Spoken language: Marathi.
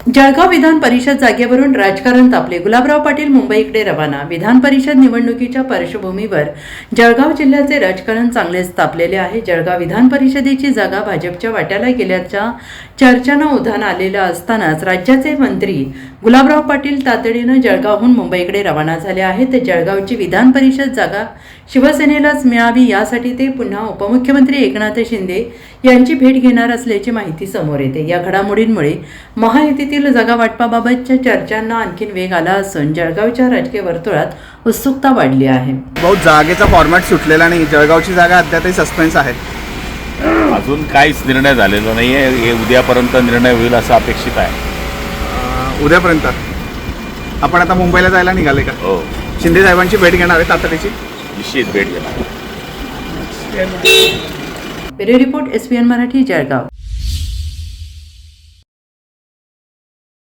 जळगाव विधान परिषद जागेवरून राजकारण तापले. गुलाबराव पाटील मुंबईकडे रवाना. विधान परिषद निवडणुकीच्या पार्श्वभूमीवर जळगाव जिल्ह्याचे राजकारण चांगलेच तापलेले आहे. जळगाव विधान परिषदेची जागा भाजपच्या वाट्याला गेल्याच्या चर्चांना उधाण आलेलं असतानाच राज्याचे मंत्री गुलाबराव पाटील तातडीनं जळगावहून मुंबईकडे रवाना झाले आहेत. जळगावची विधान परिषद जागा शिवसेनेलाच मिळावी यासाठी ते पुन्हा उपमुख्यमंत्री एकनाथ शिंदे यांची भेट घेणार असल्याची माहिती समोर येते. या घडामोडींमुळे महायुतीतील जागा वाटपाबाबतच्या चर्चांना आणखीन वेग आला असून जळगावच्या राजकीय वर्तुळात उत्सुकता वाढली आहे. बहुत जागेचा फॉर्मॅट सुटलेला नाही. जळगावची जागा अद्यापही सस्पेन्स आहे. अजून काहीच निर्णय झालेला नाही आहे. हे उद्यापर्यंत निर्णय होईल असं अपेक्षित आहे. उद्यापर्यंत आपण आता मुंबईला जायला निघाले का? हो, शिंदे साहेबांची भेट घेणार आहे तातडीची. निश्चित भेट घेणार. Bureau report SBN Marathi, Jalgaon.